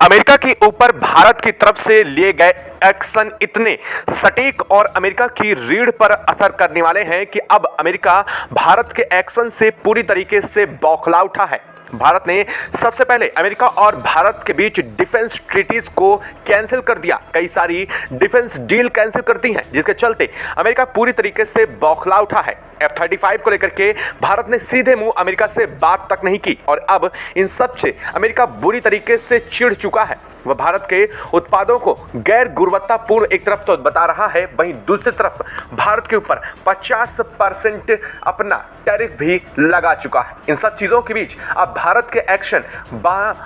America के ऊपर भारत की तरफ से लिए गए एक्शन इतने सटीक और अमेरिका की रीढ़ पर असर करने वाले हैं कि अब अमेरिका भारत के एक्शन से पूरी तरीके से बौखला उठा है। भारत ने सबसे पहले अमेरिका और भारत के बीच डिफेंस ट्रीटीज को कैंसिल कर दिया। कई सारी डिफेंस डील कैंसिल कर दी हैं, जिसके चलते अमेरिका पूरी तरीके से बौखला उठा है। F-35 को लेकर के भारत ने सीधे मुंह अमेरिका से बात तक नहीं की और अब इन सब से अमेरिका बुरी तरीके से चिढ़ चुका है। वह भारत के उत्पादों को गैर गुणवत्तापूर्ण एक तरफ तो बता रहा है, वहीं दूसरी तरफ भारत के ऊपर 50% अपना टैरिफ भी लगा चुका है। इन सब चीजों के बीच अब भारत के एक्शन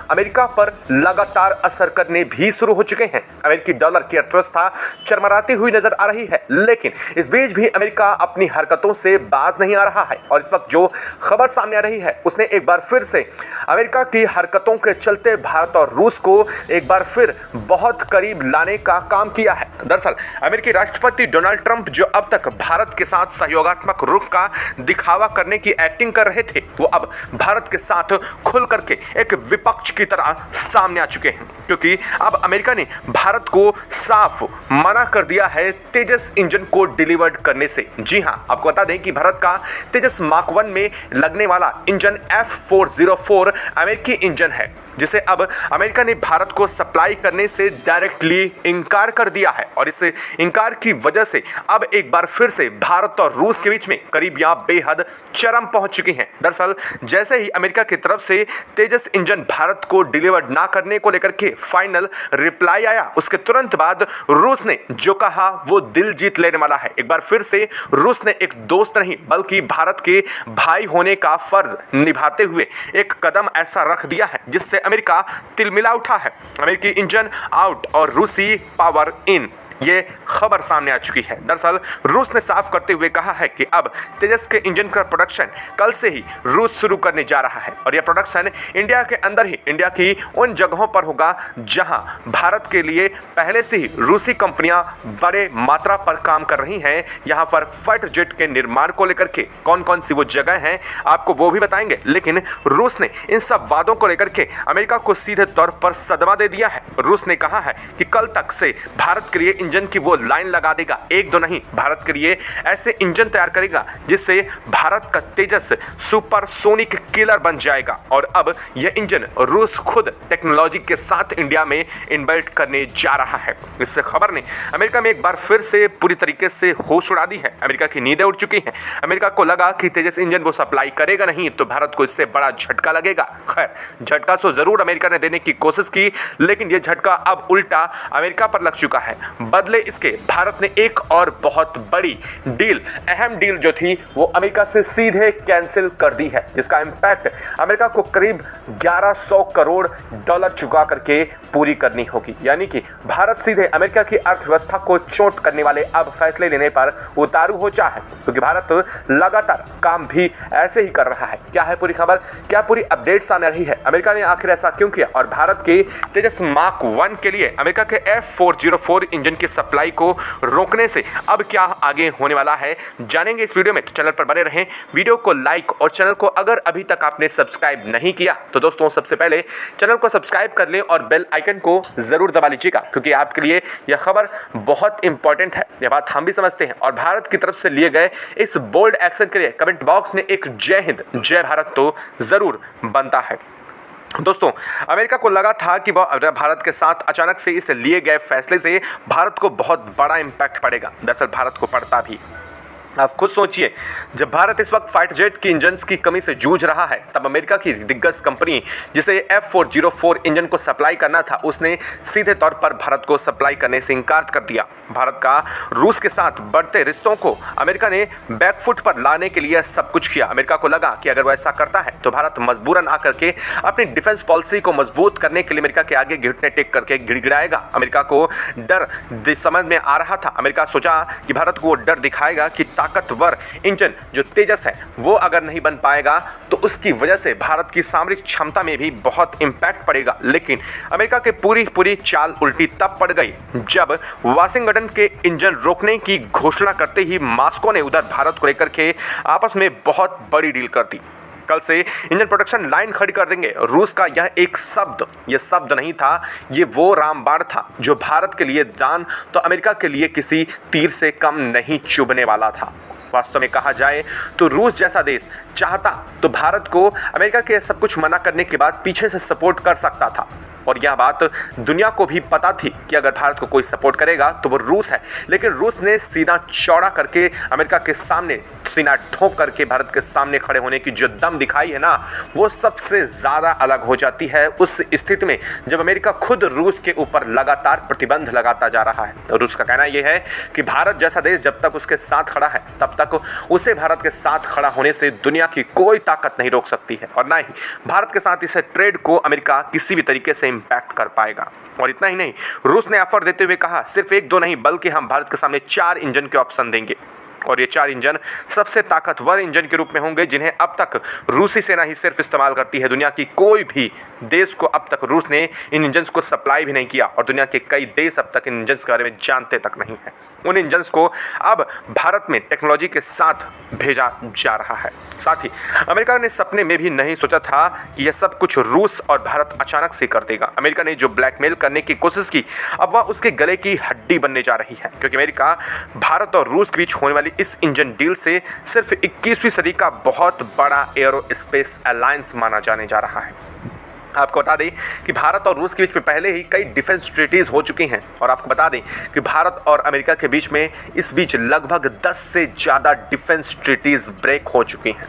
अमेरिका पर लगातार असर करने भी शुरू हो चुके हैं। अमेरिकी डॉलर की अर्थव्यवस्था चरमराती हुई नजर आ रही है, लेकिन इस बीच भी अमेरिका अपनी हरकतों से बाज नहीं आ रहा है और इस वक्त जो खबर सामने आ रही है उसने एक बार फिर से अमेरिका की हरकतों के चलते भारत और रूस को एक बार फिर बहुत करीब लाने का काम किया है। दरअसल अमेरिकी राष्ट्रपति डोनाल्ड ट्रंप जो अब तक भारत के साथ सहयोगात्मक रुख का दिखावा करने की एक्टिंग कर रहे थे, वो अब भारत के साथ खुल करके एक विपक्ष की तरह सामने आ चुके हैं, क्योंकि अब अमेरिका ने भारत को साफ मना कर दिया है तेजस इंजन को डिलीवर्ड करने से। जी हां, आपको बता दें कि भारत का तेजस मार्क 1 में लगने वाला इंजन F404 अमेरिकी इंजन है, जिसे अब अमेरिका ने भारत को सप्लाई करने से डायरेक्टली इनकार कर दिया है और इस इनकार की वजह से अब एक बार फिर से भारत और रूस के बीच में करीबियां बेहद चरम पहुंच चुकी हैं। दरअसल जैसे ही अमेरिका की तरफ से तेजस इंजन भारत को डिलीवर्ड ना करने को लेकर के फाइनल रिप्लाई आया, उसके तुरंत बाद रूस ने जो कहा वो दिल जीत लेने वाला है। एक बार फिर से रूस ने एक दोस्त नहीं बल्कि भारत के भाई होने का फर्ज निभाते हुए एक कदम ऐसा रख दिया है जिससे अमेरिका तिलमिला उठा है। अमेरिकी इंजन आउट और रूसी पावर इन, ये खबर सामने आ चुकी है। दरअसल रूस ने साफ करते हुए कहा है कि अब तेजस के इंजन का प्रोडक्शन कल से ही रूस शुरू करने जा रहा है और यह प्रोडक्शन इंडिया के अंदर ही, इंडिया की उन जगहों पर होगा जहां भारत के लिए पहले से ही रूसी कंपनियां बड़े मात्रा पर काम कर रही हैं। यहां पर फाइटर जेट के निर्माण को लेकर के कौन कौन सी वो जगह हैं आपको वो भी बताएंगे, लेकिन रूस ने इन सब वादों को लेकर के अमेरिका को सीधे तौर पर सदमा दे दिया है। रूस ने कहा है कि कल तक से भारत के लिए इंजन की वो लाइन लगा देगा, एक दो नहीं, भारत के लिए ऐसे इंजन तैयार करेगा जिससे भारत का तेजस सुपरसोनिक किलर बन जाएगा और अब यह इंजन रूस खुद टेक्नोलॉजी के साथ इंडिया में इनबिल्ट करने जा रहा है। इस खबर ने अमेरिका में एक बार फिर से पूरी तरीके से होश उड़ा दी है। अमेरिका की नींदें उड़ चुकी हैं। अमेरिका को लगा कि तेजस इंजन वो सप्लाई करेगा नहीं तो भारत को इससे बड़ा झटका लगेगा। खैर, झटका तो जरूर अमेरिका ने देने की कोशिश की, लेकिन यह झटका अब उल्टा अमेरिका पर लग चुका है। बदले इसके भारत ने एक और बहुत बड़ी डील, अहम डील जो थी वो अमेरिका से सीधे कैंसिल कर दी है, जिसका इंपैक्ट अमेरिका को करीब 1100 करोड़ डॉलर चुका करके पूरी करनी होगी। यानी कि भारत सीधे अमेरिका की अर्थव्यवस्था को चोट करने वाले अब फैसले लेने पर उतारू हो चुका है, क्योंकि भारत लगातार काम भी ऐसे ही कर रहा है। क्या है पूरी खबर, क्या पूरी अपडेट सामने रही है, अमेरिका ने आखिर ऐसा क्यों किया और भारत के तेजस मार्क 1 के लिए अमेरिका के F404 इंजन की सप्लाई को रोकने से अब क्या आगे होने वाला है, जानेंगे इस वीडियो में। तो चैनल पर बने रहें, वीडियो को लाइक और चैनल को अगर अभी तक आपने सब्सक्राइब नहीं किया तो दोस्तों सबसे पहले चैनल को सब्सक्राइब कर लें और बेल आइकन को जरूर दबा लीजिएगा, क्योंकि आपके लिए यह खबर बहुत इंपॉर्टेंट है। यह बात हम भी समझते हैं और भारत की तरफ से लिए गए इस बोल्ड एक्शन के लिए कमेंट बॉक्स में एक जय हिंद जय भारत तो जरूर बनता है। दोस्तों, अमेरिका को लगा था कि वह भारत के साथ अचानक से इस लिए गए फैसले से भारत को बहुत बड़ा इंपैक्ट पड़ेगा। दरअसल भारत को पड़ता भी। आप खुद सोचिए, जब भारत इस वक्त फाइटर जेट की इंजन्स की कमी से जूझ रहा है, तब अमेरिका की दिग्गज कंपनी जिसे F404 इंजन को सप्लाई करना था, उसने सीधे तौर पर भारत को सप्लाई करने से इनकार कर दिया। भारत का रूस के साथ बढ़ते रिश्तों को अमेरिका ने बैकफुट पर लाने के लिए सब कुछ किया। अमेरिका को लगा कि अगर वह ऐसा करता है तो भारत मजबूरन आकर के अपनी डिफेंस पॉलिसी को मजबूत करने के लिए अमेरिका के आगे घुटने टेक करके गिड़गिड़ाएगा। अमेरिका को डर समझ में आ रहा था। अमेरिका सोचा कि भारत को डर दिखाएगा कि ताकतवर इंजन जो तेजस है वो अगर नहीं बन पाएगा तो उसकी वजह से भारत की सामरिक क्षमता में भी बहुत इंपैक्ट पड़ेगा। लेकिन अमेरिका के पूरी चाल उल्टी तब पड़ गई जब वाशिंगटन के इंजन रोकने की घोषणा करते ही मॉस्को ने उधर भारत को लेकर के आपस में बहुत बड़ी डील कर दी। कल से इंजन प्रोडक्शन लाइन खड़ी कर देंगे। रूस का यह एक शब्द, ये शब्द नहीं था, ये वो रामबाण था जो भारत के लिए जान तो अमेरिका के लिए किसी तीर से कम नहीं चुभने वाला था। वास्तव में कहा जाए तो रूस जैसा देश चाहता तो भारत को अमेरिका के सब कुछ मना करने के बाद पीछे से सपोर्ट कर सकता था, और यह बात दुनिया को भी पता थी कि अगर भारत को कोई सपोर्ट करेगा तो वो रूस है। लेकिन रूस ने सीना चौड़ा करके अमेरिका के सामने, सीना ठोक करके भारत के सामने खड़े होने की जो दम दिखाई है ना, वो सबसे ज़्यादा अलग हो जाती है उस स्थिति में जब अमेरिका खुद रूस के ऊपर लगातार प्रतिबंध लगाता जा रहा है। तो रूस का कहना यह है कि भारत जैसा देश जब तक उसके साथ खड़ा है तब तक उसे भारत के साथ खड़ा होने से दुनिया की कोई ताकत नहीं रोक सकती है, और ना ही भारत के साथ इस ट्रेड को अमेरिका किसी भी तरीके से इंपैक्ट कर पाएगा। और इतना ही नहीं, रूस ने ऑफर देते हुए कहा सिर्फ 1-2 नहीं बल्कि हम भारत के सामने 4 इंजन के ऑप्शन देंगे, और ये 4 इंजन सबसे ताकतवर इंजन के रूप में होंगे जिन्हें अब तक रूसी सेना ही सिर्फ इस्तेमाल करती है। दुनिया की कोई भी देश को अब तक रूस ने इन इंजन्स को सप्लाई भी नहीं किया, और दुनिया के कई देश अब तक इन इंजन्स के बारे में जानते तक नहीं है। उन इंजन्स को अब भारत में टेक्नोलॉजी के साथ भेजा जा रहा है। साथ ही अमेरिका ने सपने में भी नहीं सोचा था कि यह सब कुछ रूस और भारत अचानक से कर देगा। अमेरिका ने जो ब्लैकमेल करने की कोशिश की अब वह उसके गले की हड्डी बनने जा रही है, क्योंकि अमेरिका भारत और रूस के बीच होने वाली इस इंजन डील से सिर्फ 21वीं सदी का बहुत बड़ा एरोस्पेस अलायंस माना जाने जा रहा है। आपको बता दें कि भारत और रूस के बीच में पहले ही कई डिफेंस ट्रीटीज हो चुकी हैं, और आपको बता दें कि भारत और अमेरिका के बीच में इस बीच लगभग 10 से ज़्यादा डिफेंस ट्रीटीज ब्रेक हो चुकी हैं।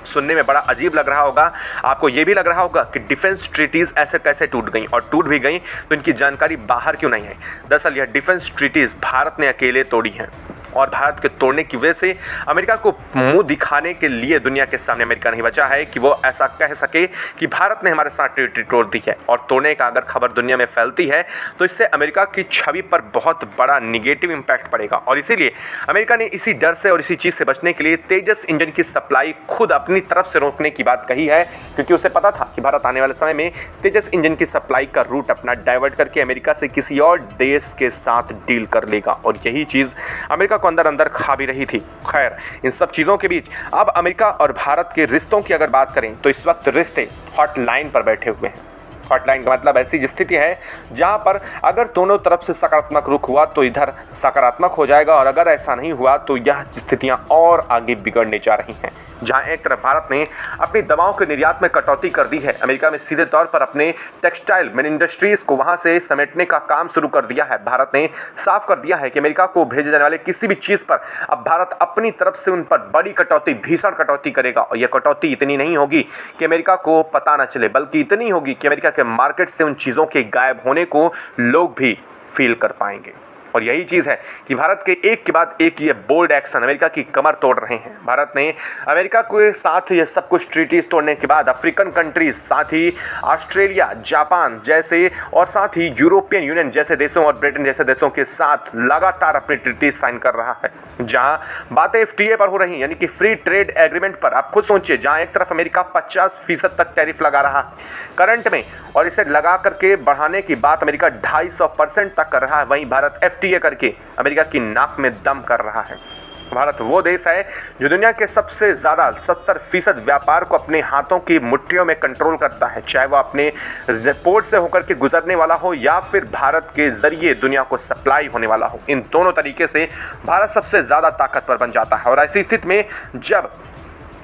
सुनने में बड़ा अजीब लग रहा होगा, आपको ये भी लग रहा होगा कि डिफेंस ट्रीटीज़ ऐसे कैसे टूट गई, और टूट भी गई तो इनकी जानकारी बाहर क्यों नहीं है। दरअसल यह डिफेंस ट्रीटीज़ भारत ने अकेले तोड़ी हैं, और भारत के तोड़ने की वजह से अमेरिका को मुंह दिखाने के लिए दुनिया के सामने अमेरिका नहीं बचा है कि वो ऐसा कह सके कि भारत ने हमारे साथ ट्रीटी तोड़ दी है। और तोड़ने का अगर खबर दुनिया में फैलती है तो इससे अमेरिका की छवि पर बहुत बड़ा निगेटिव इम्पैक्ट पड़ेगा, और इसीलिए अमेरिका ने इसी डर से और इसी चीज़ से बचने के लिए तेजस इंजन की सप्लाई खुद अपनी तरफ से रोकने की बात कही है, क्योंकि उसे पता था कि भारत आने वाले समय में तेजस इंजन की सप्लाई का रूट अपना डाइवर्ट करके अमेरिका से किसी और देश के साथ डील कर लेगा, और यही चीज़ अमेरिका को अंदर अंदर खा भी रही थी। खैर, इन सब चीज़ों के बीच अब अमेरिका और भारत के रिश्तों की अगर बात करें तो इस वक्त रिश्ते हॉटलाइन पर बैठे हुए हैं। हॉटलाइन का मतलब ऐसी स्थिति है जहां पर अगर दोनों तरफ से सकारात्मक रुख हुआ तो इधर सकारात्मक हो जाएगा, और अगर ऐसा नहीं हुआ तो यह स्थितियां और आगे बिगड़ने जा रही हैं। जहां एक तरफ भारत ने अपनी दवाओं के निर्यात में कटौती कर दी है, अमेरिका में सीधे तौर पर अपने टेक्सटाइल मैन इंडस्ट्रीज़ को वहां से समेटने का काम शुरू कर दिया है। भारत ने साफ कर दिया है कि अमेरिका को भेजे जाने वाले किसी भी चीज़ पर अब भारत अपनी तरफ से उन पर बड़ी कटौती, भीषण कटौती करेगा, और यह कटौती इतनी नहीं होगी कि अमेरिका को पता न चले, बल्कि इतनी होगी कि अमेरिका के मार्केट से उन चीज़ों के गायब होने को लोग भी फील कर पाएंगे। और यही चीज़ है कि भारत के एक के बाद एक ये बोल्ड एक्शन अमेरिका की कमर तोड़ रहे हैं। भारत ने अमेरिका के साथ ये सब कुछ ट्रीटीज तोड़ने के बाद अफ्रीकन कंट्रीज, साथ ही ऑस्ट्रेलिया, जापान जैसे, और साथ ही यूरोपियन यूनियन जैसे देशों और ब्रिटेन जैसे देशों के साथ लगातार अपनी ट्रीटीज साइन कर रहा है। जहां बातें FTA पर हो रही हैं, यानी कि फ्री ट्रेड एग्रीमेंट पर। आप खुद सोचिए, जहां एक तरफ अमेरिका 50% तक टैरिफ लगा रहा है करंट में, और इसे लगा करके बढ़ाने की बात अमेरिका 250% तक कर रहा है, वहीं भारत FTA करके अमेरिका की नाक में दम कर रहा है। भारत वो देश है जो दुनिया के सबसे ज़्यादा 70% व्यापार को अपने हाथों की मुट्ठियों में कंट्रोल करता है, चाहे वो अपने पोर्ट से होकर के गुजरने वाला हो या फिर भारत के जरिए दुनिया को सप्लाई होने वाला हो। इन दोनों तरीके से भारत सबसे ज़्यादा ताकतवर बन जाता है। और ऐसी स्थिति में जब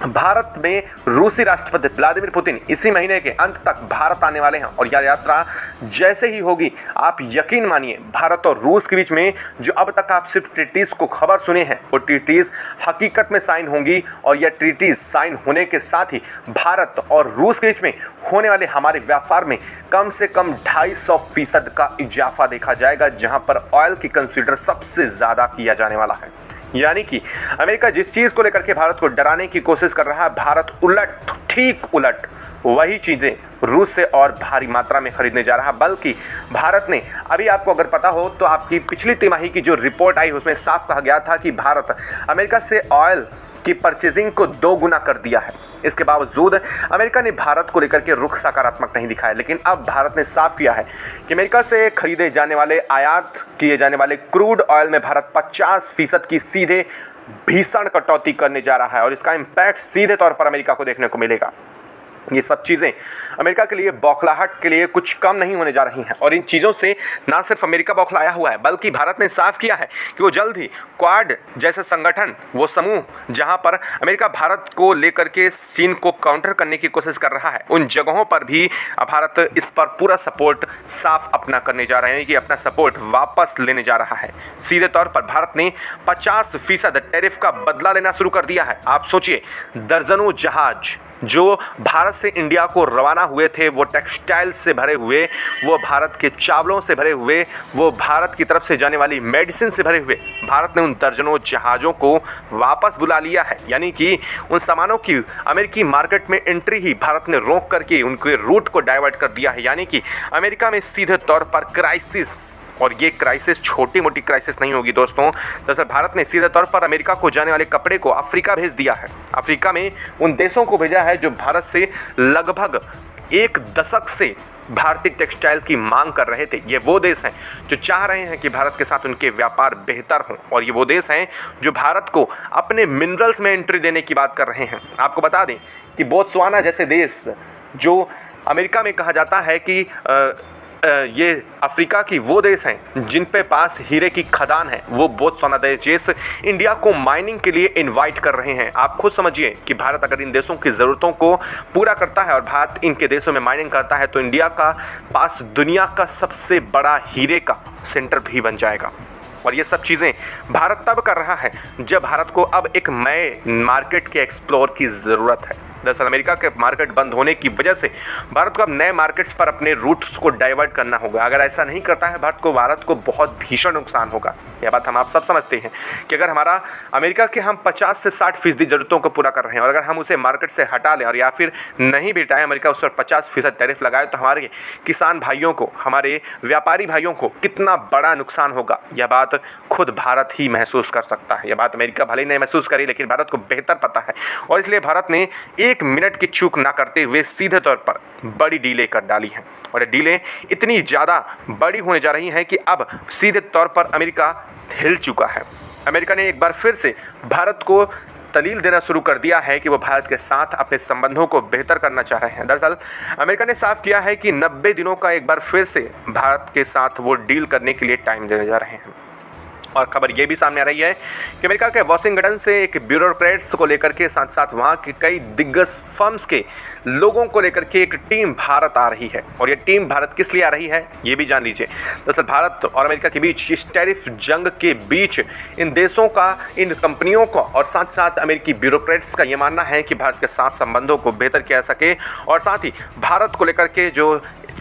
भारत में रूसी राष्ट्रपति व्लादिमीर पुतिन इसी महीने के अंत तक भारत आने वाले हैं, और यह यात्रा जैसे ही होगी, आप यकीन मानिए भारत और रूस के बीच में जो अब तक आप सिर्फ ट्रीटीज़ को खबर सुने हैं, वो ट्रीटीज़ हकीकत में साइन होंगी। और यह ट्रीटीज़ साइन होने के साथ ही भारत और रूस के बीच में होने वाले हमारे व्यापार में कम से कम 250% का इजाफा देखा जाएगा, जहां पर ऑयल की कंसीडर सबसे ज़्यादा किया जाने वाला है। यानी कि अमेरिका जिस चीज़ को लेकर के भारत को डराने की कोशिश कर रहा है, भारत उलट, ठीक उलट वही चीज़ें रूस से और भारी मात्रा में खरीदने जा रहा। बल्कि भारत ने, अभी आपको अगर पता हो तो आपकी पिछली तिमाही की जो रिपोर्ट आई उसमें साफ कहा गया था कि भारत अमेरिका से ऑयल की परचेजिंग को 2 गुना कर दिया है। इसके बावजूद अमेरिका ने भारत को लेकर के रुख सकारात्मक नहीं दिखाया, लेकिन अब भारत ने साफ किया है कि अमेरिका से खरीदे जाने वाले, आयात किए जाने वाले क्रूड ऑयल में भारत 50% की सीधे भीषण कटौती करने जा रहा है और इसका इम्पैक्ट सीधे तौर पर अमेरिका को देखने को मिलेगा। ये सब चीज़ें अमेरिका के लिए बौखलाहट के लिए कुछ कम नहीं होने जा रही हैं और इन चीज़ों से ना सिर्फ अमेरिका बौखलाया हुआ है बल्कि भारत ने साफ किया है कि वो जल्द ही क्वाड जैसे संगठन, वो समूह जहां पर अमेरिका भारत को लेकर के चीन को काउंटर करने की कोशिश कर रहा है, उन जगहों पर भी भारत इस पर पूरा सपोर्ट साफ अपना करने जा रहे हैं कि अपना सपोर्ट वापस लेने जा रहा है। सीधे तौर पर भारत ने 50% टैरिफ का बदला लेना शुरू कर दिया है। आप सोचिए, दर्जनों जहाज जो भारत से इंडिया को रवाना हुए थे, वो टेक्सटाइल से भरे हुए, वो भारत के चावलों से भरे हुए, वो भारत की तरफ से जाने वाली मेडिसिन से भरे हुए, भारत ने उन दर्जनों जहाज़ों को वापस बुला लिया है। यानी कि उन सामानों की अमेरिकी मार्केट में एंट्री ही भारत ने रोक करके उनके रूट को डाइवर्ट कर दिया है। यानी कि अमेरिका में सीधे तौर पर क्राइसिस, और ये क्राइसिस छोटी मोटी क्राइसिस नहीं होगी दोस्तों। दरअसल भारत ने सीधे तौर पर अमेरिका को जाने वाले कपड़े को अफ्रीका भेज दिया है। अफ्रीका में उन देशों को भेजा है जो भारत से लगभग 1 दशक से भारतीय टेक्सटाइल की मांग कर रहे थे। ये वो देश हैं जो चाह रहे हैं कि भारत के साथ उनके व्यापार बेहतर हों और ये वो देश हैं जो भारत को अपने मिनरल्स में एंट्री देने की बात कर रहे हैं। आपको बता दें कि बोत्सवाना जैसे देश, जो अमेरिका में कहा जाता है कि ये अफ्रीका की वो देश हैं जिन पे पास हीरे की खदान है, वो बोत्सवाना देश इंडिया को माइनिंग के लिए इनवाइट कर रहे हैं। आप खुद समझिए कि भारत अगर इन देशों की ज़रूरतों को पूरा करता है और भारत इनके देशों में माइनिंग करता है तो इंडिया का पास दुनिया का सबसे बड़ा हीरे का सेंटर भी बन जाएगा। और ये सब चीज़ें भारत तब कर रहा है जब भारत को अब एक नए मार्केट के एक्सप्लोर की ज़रूरत है। दरअसल अमेरिका के मार्केट बंद होने की वजह से भारत को अब नए मार्केट्स पर अपने रूट्स को डाइवर्ट करना होगा। अगर ऐसा नहीं करता है भारत को बहुत भीषण नुकसान होगा। यह बात हम आप सब समझते हैं कि अगर हमारा अमेरिका के हम 50 से 60% ज़रूरतों को पूरा कर रहे हैं और अगर हम उसे मार्केट से हटा लें और या फिर नहीं भी हटाएं, अमेरिका उस पर 50% टैरिफ लगाए, तो हमारे किसान भाइयों को, हमारे व्यापारी भाइयों को कितना बड़ा नुकसान होगा, यह बात खुद भारत ही महसूस कर सकता है। यह बात अमेरिका भले ही नहीं महसूस करी, लेकिन भारत को बेहतर पता है और इसलिए भारत ने 1 मिनट की चूक ना करते हुए सीधे तौर पर बड़ी डीले कर डाली है। और ये डीले इतनी ज़्यादा बड़ी होने जा रही हैं कि अब सीधे तौर पर अमेरिका हिल चुका है। अमेरिका ने एक बार फिर से भारत को दलील देना शुरू कर दिया है कि वो भारत के साथ अपने संबंधों को बेहतर करना चाह रहे हैं। दरअसल अमेरिका ने साफ किया है कि 90 दिनों का एक बार फिर से भारत के साथ वो डील करने के लिए टाइम देने जा रहे हैं। और खबर ये भी सामने आ रही है कि अमेरिका के वाशिंगटन से एक ब्यूरोक्रेट्स को लेकर के साथ साथ वहाँ के कई दिग्गज फर्म्स के लोगों को लेकर के एक टीम भारत आ रही है। और ये टीम भारत किस लिए आ रही है ये भी जान लीजिए। दरअसल भारत और अमेरिका के बीच इस टैरिफ जंग के बीच इन देशों का, इन कंपनियों का और साथ साथ अमेरिकी ब्यूरोक्रेट्स का ये मानना है कि भारत के साथ संबंधों को बेहतर किया जा सके और साथ ही भारत को लेकर के जो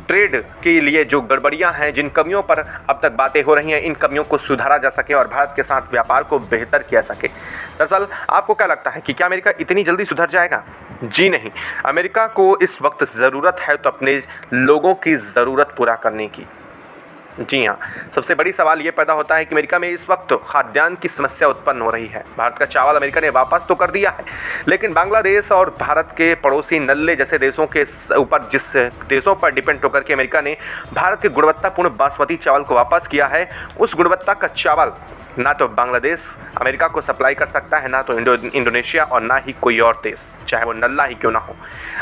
ट्रेड के लिए जो गड़बड़ियां हैं, जिन कमियों पर अब तक बातें हो रही हैं, इन कमियों को सुधारा जा सके और भारत के साथ व्यापार को बेहतर किया सके। दरअसल आपको क्या लगता है कि क्या अमेरिका इतनी जल्दी सुधर जाएगा? जी नहीं, अमेरिका को इस वक्त ज़रूरत है तो अपने लोगों की ज़रूरत पूरा करने की। जी हाँ, सबसे बड़ी सवाल ये पैदा होता है कि अमेरिका में इस वक्त खाद्यान्न की समस्या उत्पन्न हो रही है। भारत का चावल अमेरिका ने वापस तो कर दिया है, लेकिन बांग्लादेश और भारत के पड़ोसी नल्ले जैसे देशों के ऊपर, जिस देशों पर डिपेंड होकर के अमेरिका ने भारत के गुणवत्तापूर्ण बासमती चावल को वापस किया है, उस गुणवत्ता का चावल ना तो बांग्लादेश अमेरिका को सप्लाई कर सकता है, ना तो इंडोनेशिया और ना ही कोई और देश, चाहे वो नल्ला ही क्यों ना हो।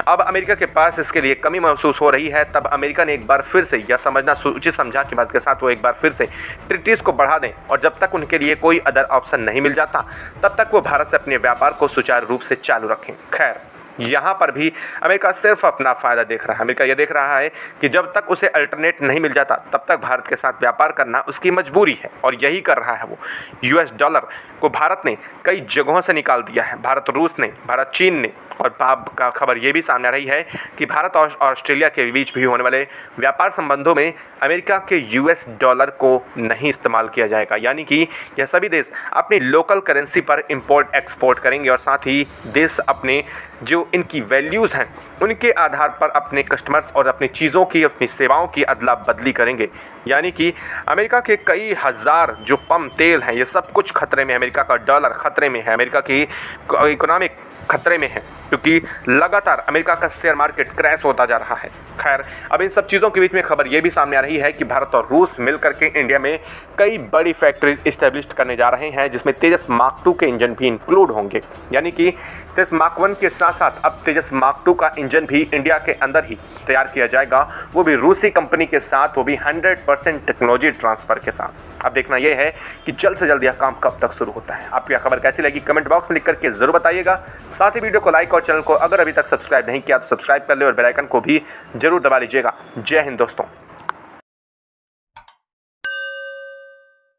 अब अमेरिका के पास इसके लिए कमी महसूस हो रही है। तब अमेरिका ने एक बार फिर से यह समझना उचित समझा कि भारत के साथ वो एक बार फिर से ट्रीटीज़ को बढ़ा दें और जब तक उनके लिए कोई अदर ऑप्शन नहीं मिल जाता तब तक वो भारत से अपने व्यापार को सुचारू रूप से चालू रखें। खैर, यहाँ पर भी अमेरिका सिर्फ अपना फ़ायदा देख रहा है। अमेरिका ये देख रहा है कि जब तक उसे अल्टरनेट नहीं मिल जाता तब तक भारत के साथ व्यापार करना उसकी मजबूरी है और यही कर रहा है वो। US डॉलर को भारत ने कई जगहों से निकाल दिया है, भारत रूस ने, भारत चीन ने। और अब का खबर ये भी सामने आ रही है कि भारत और ऑस्ट्रेलिया के बीच भी होने वाले व्यापार संबंधों में अमेरिका के US डॉलर को नहीं इस्तेमाल किया जाएगा। यानी कि यह सभी देश अपनी लोकल करेंसी पर इंपोर्ट एक्सपोर्ट करेंगे और साथ ही देश अपने जो इनकी वैल्यूज़ हैं उनके आधार पर अपने कस्टमर्स और अपनी चीज़ों की, अपनी सेवाओं की अदला बदली करेंगे। यानी कि अमेरिका के कई हज़ार जो पम्प तेल हैं, ये सब कुछ खतरे में है। अमेरिका का डॉलर खतरे में है, अमेरिका की इकोनॉमिक खतरे में है। क्योंकि लगातार अमेरिका का शेयर मार्केट क्रैश होता जा रहा है। खैर, अब इन सब चीज़ों के बीच में खबर ये भी सामने आ रही है कि भारत और रूस मिलकर के इंडिया में कई बड़ी फैक्ट्री इस्टेब्लिश करने जा रहे हैं, जिसमें तेजस मार्क 2 के इंजन भी इंक्लूड होंगे। यानी कि तेजस मार्क 1 के साथ साथ अब तेजस मार्क 2 का इंजन भी इंडिया के अंदर ही तैयार किया जाएगा, वो भी रूसी कंपनी के साथ, वो भी 100% टेक्नोलॉजी ट्रांसफ़र के साथ। अब देखना यह है कि जल्द से जल्द यह काम कब तक शुरू होता है। आपको यह खबर कैसी लगी कमेंट बॉक्स में लिख करके जरूर बताइएगा। साथ ही वीडियो को लाइक और चैनल को अगर अभी तक सब्सक्राइब नहीं किया तो सब्सक्राइब कर ले और बेल आइकन को भी जरूर दबा लीजिएगा। जय हिंद दोस्तों।